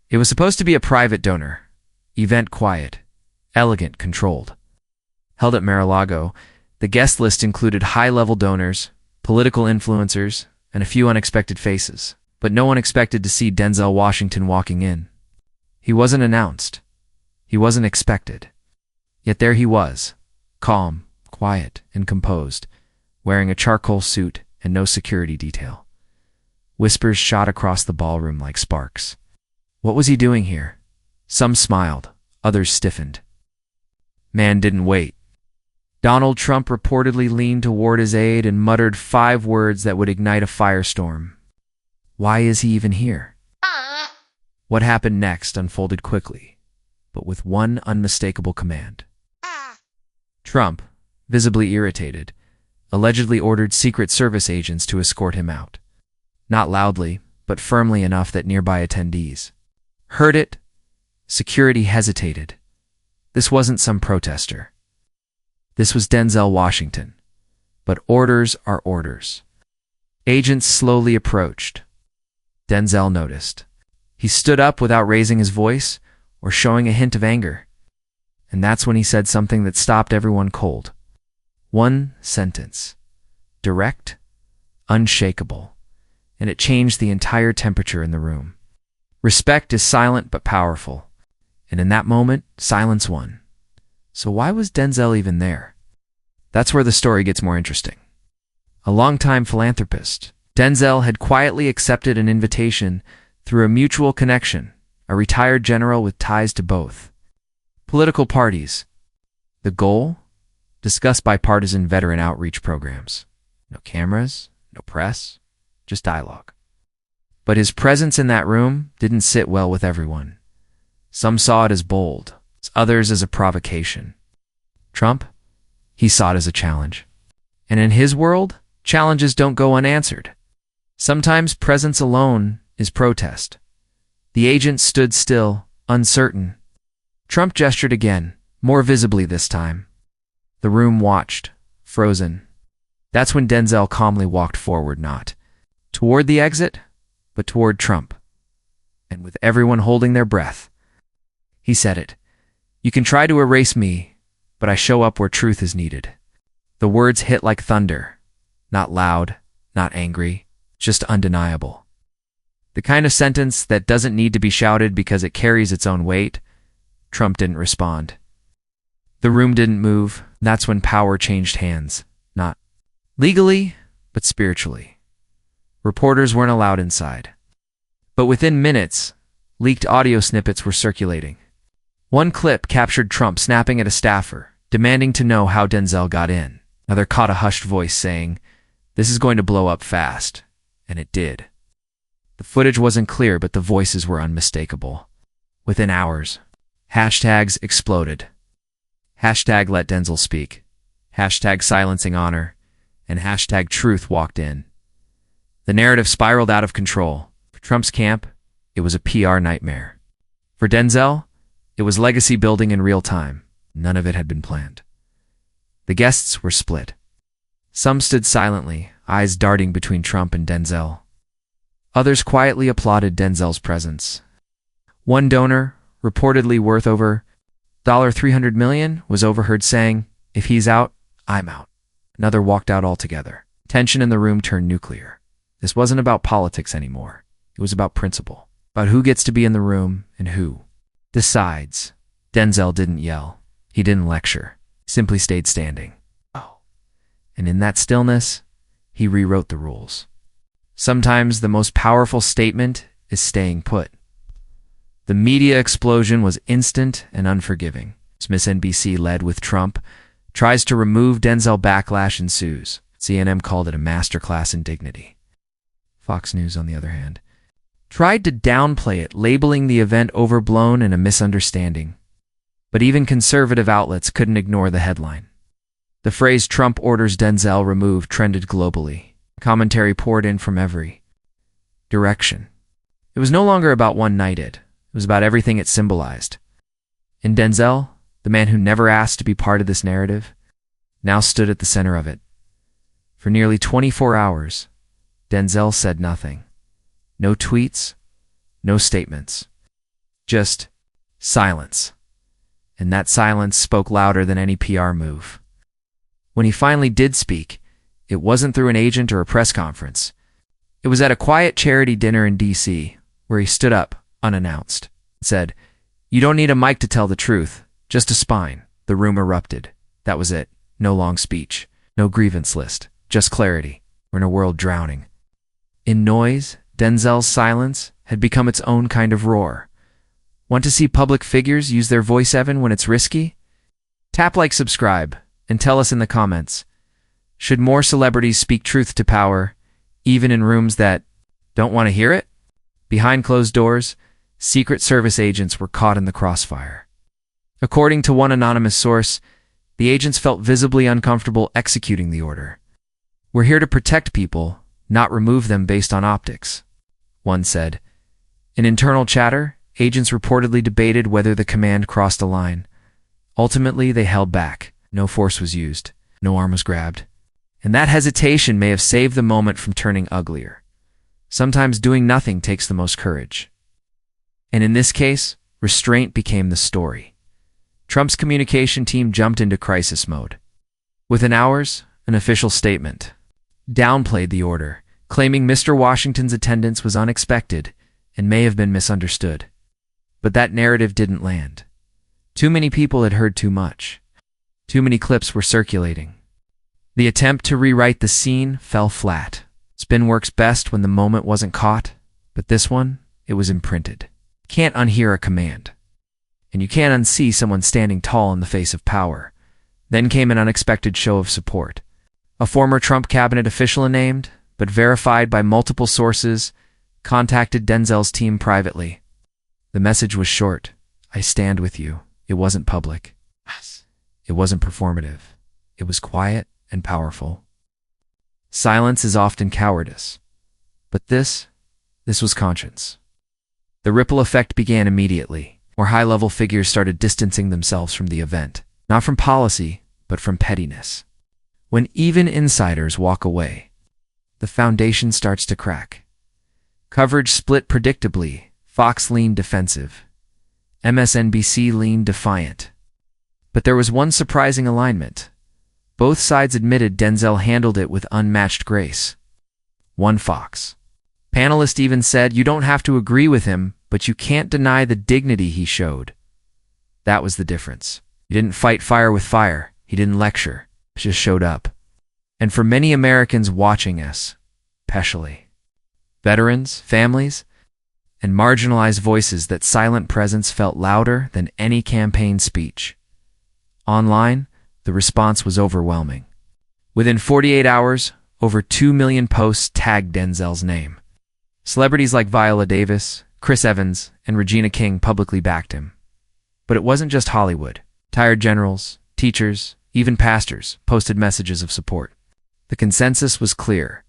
It was supposed to be a private donor. Event quiet, elegant, controlled. Held at Mar-a-Lago, the guest list included high-level donors, political influencers, and a few unexpected faces. But no one expected to see Denzel Washington walking in. He wasn't announced. He wasn't expected. Yet there he was, calm, quiet, and composed, wearing a charcoal suit and no security detail. Whispers shot across the ballroom like sparks. What was he doing here? Some smiled, others stiffened. Man didn't wait. Donald Trump reportedly leaned toward his aide and muttered 5 words that would ignite a firestorm. Why is he even here? What happened next unfolded quickly, but with one unmistakable command. Trump, visibly irritated, allegedly ordered Secret Service agents to escort him out. Not loudly, but firmly enough that nearby attendees heard it. Security hesitated. This wasn't some protester. This was Denzel Washington. But orders are orders. Agents slowly approached. Denzel noticed. He stood up without raising his voice or showing a hint of anger. And that's when he said something that stopped everyone cold. One sentence. Direct, unshakable. And it changed the entire temperature in the room. Respect is silent but powerful. And in that moment, silence won. So why was Denzel even there? That's where the story gets more interesting. A longtime philanthropist, Denzel had quietly accepted an invitation through a mutual connection, a retired general with ties to both political parties. The goal? Discuss bipartisan veteran outreach programs. No cameras, no press, just dialogue. But his presence in that room didn't sit well with everyone. Some saw it as bold, others as a provocation. Trump? He saw it as a challenge. And in his world, challenges don't go unanswered. Sometimes presence alone is protest. The agent stood still, uncertain. Trump gestured again, more visibly this time. The room watched, frozen. That's when Denzel calmly walked forward, not toward the exit, but toward Trump. And with everyone holding their breath, he said it. You can try to erase me, but I show up where truth is needed. The words hit like thunder. Not loud, not angry, just undeniable. The kind of sentence that doesn't need to be shouted because it carries its own weight. Trump didn't respond. The room didn't move. That's when power changed hands. Not legally, but spiritually. Reporters weren't allowed inside. But within minutes, leaked audio snippets were circulating. One clip captured Trump snapping at a staffer, demanding to know how Denzel got in. Another caught a hushed voice saying, "This is going to blow up fast." And it did. The footage wasn't clear, but the voices were unmistakable. Within hours, hashtags exploded. Hashtag let Denzel speak. Hashtag silencing honor. And hashtag truth walked in. The narrative spiraled out of control. For Trump's camp, it was a PR nightmare. For Denzel, it was legacy building in real time. None of it had been planned. The guests were split. Some stood silently, eyes darting between Trump and Denzel. Others quietly applauded Denzel's presence. One donor, reportedly worth over $300 million, was overheard saying, "If he's out, I'm out." Another walked out altogether. Tension in the room turned nuclear. This wasn't about politics anymore. It was about principle. About who gets to be in the room and who decides. Denzel didn't yell. He didn't lecture. Simply stayed standing. And in that stillness, he rewrote the rules. Sometimes the most powerful statement is staying put. The media explosion was instant and unforgiving. MSNBC led with Trump, tries to remove Denzel, backlash ensues. CNN called it a masterclass in dignity. Fox News, on the other hand, tried to downplay it, labeling the event overblown and a misunderstanding. But even conservative outlets couldn't ignore the headline. The phrase "Trump orders Denzel removed" trended globally. Commentary poured in from every direction. It was no longer about one night. It was about everything it symbolized. And Denzel, the man who never asked to be part of this narrative, now stood at the center of it. For nearly 24 hours, Denzel said nothing. No tweets, no statements. Just silence. And that silence spoke louder than any PR move. When he finally did speak, it wasn't through an agent or a press conference. It was at a quiet charity dinner in D.C., where he stood up, unannounced, and said, "You don't need a mic to tell the truth, just a spine." The room erupted. That was it. No long speech, no grievance list, just clarity. We're in a world drowning. In noise, Denzel's silence had become its own kind of roar. Want to see public figures use their voice even when it's risky? Tap like, subscribe, and tell us in the comments. Should more celebrities speak truth to power, even in rooms that don't want to hear it? Behind closed doors, Secret Service agents were caught in the crossfire. According to one anonymous source, the agents felt visibly uncomfortable executing the order. "We're here to protect people, not remove them based on optics," one said. In internal chatter, agents reportedly debated whether the command crossed a line. Ultimately, they held back. No force was used. No arm was grabbed. And that hesitation may have saved the moment from turning uglier. Sometimes doing nothing takes the most courage. And in this case, restraint became the story. Trump's communication team jumped into crisis mode. Within hours, an official statement downplayed the order, claiming Mr. Washington's attendance was unexpected and may have been misunderstood. But that narrative didn't land. Too many people had heard too much. Too many clips were circulating. The attempt to rewrite the scene fell flat. Spin works best when the moment wasn't caught, but this one, it was imprinted. You can't unhear a command. And you can't unsee someone standing tall in the face of power. Then came an unexpected show of support. A former Trump cabinet official unnamed, but verified by multiple sources, contacted Denzel's team privately. The message was short. "I stand with you." It wasn't public. It wasn't performative. It was quiet and powerful. Silence is often cowardice. But this was conscience. The ripple effect began immediately, where high-level figures started distancing themselves from the event, not from policy, but from pettiness. When even insiders walk away, the foundation starts to crack. Coverage split predictably. Fox leaned defensive. MSNBC leaned defiant. But there was one surprising alignment. Both sides admitted Denzel handled it with unmatched grace. One Fox panelist even said, "You don't have to agree with him, but you can't deny the dignity he showed." That was the difference. He didn't fight fire with fire. He didn't lecture. He just showed up. And for many Americans watching us, especially veterans, families, and marginalized voices, that silent presence felt louder than any campaign speech. Online, the response was overwhelming. Within 48 hours, over 2 million posts tagged Denzel's name. Celebrities like Viola Davis, Chris Evans, and Regina King publicly backed him. But it wasn't just Hollywood. Retired generals, teachers, even pastors posted messages of support. The consensus was clear.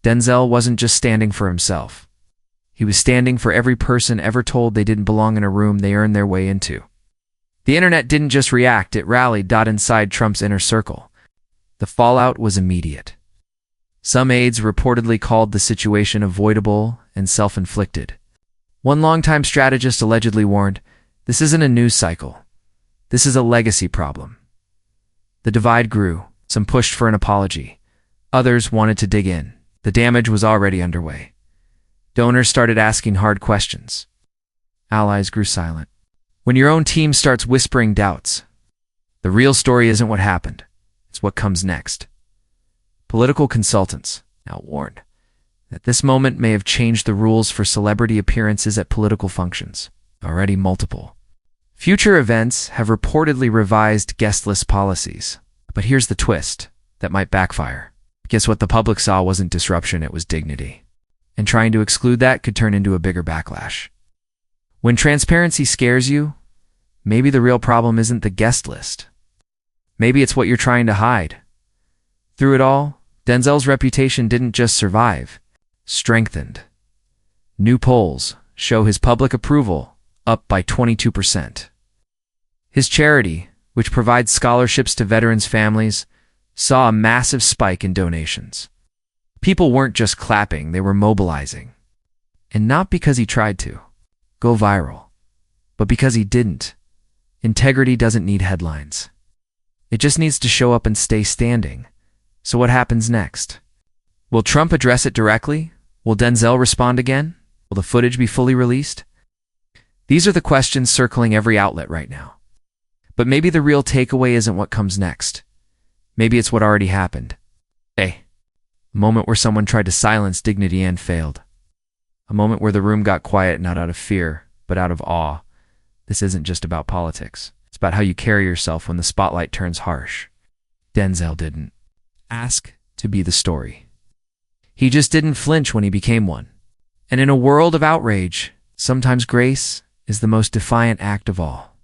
Denzel wasn't just standing for himself. He was standing for every person ever told they didn't belong in a room they earned their way into. The internet didn't just react, it rallied inside Trump's inner circle. The fallout was immediate. Some aides reportedly called the situation avoidable and self-inflicted. One longtime strategist allegedly warned, "This isn't a news cycle. This is a legacy problem." The divide grew. Some pushed for an apology. Others wanted to dig in. The damage was already underway. Donors started asking hard questions. Allies grew silent. When your own team starts whispering doubts, the real story isn't what happened. It's what comes next. Political consultants now warned that this moment may have changed the rules for celebrity appearances at political functions, already multiple. Future events have reportedly revised guest list policies. But here's the twist that might backfire. Guess what the public saw wasn't disruption, it was dignity. And trying to exclude that could turn into a bigger backlash. When transparency scares you, maybe the real problem isn't the guest list. Maybe it's what you're trying to hide. Through it all, Denzel's reputation didn't just survive, strengthened. New polls show his public approval up by 22%. His charity, which provides scholarships to veterans' families, saw a massive spike in donations. People weren't just clapping, they were mobilizing. And not because he tried to go viral, But because he didn't, integrity doesn't need headlines. It just needs to show up and stay standing. So what happens next? Will Trump address it directly? Will Denzel respond again? Will the footage be fully released? These are the questions circling every outlet right now. But maybe the real takeaway isn't what comes next. Maybe it's what already happened. A moment where someone tried to silence dignity and failed. A moment where the room got quiet not out of fear, but out of awe. This isn't just about politics. It's about how you carry yourself when the spotlight turns harsh. Denzel didn't ask to be the story. He just didn't flinch when he became one. And in a world of outrage, sometimes grace is the most defiant act of all.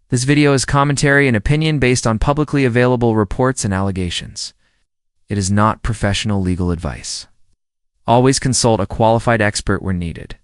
This video is commentary and opinion based on publicly available reports and allegations. It is not professional legal advice. Always consult a qualified expert where needed.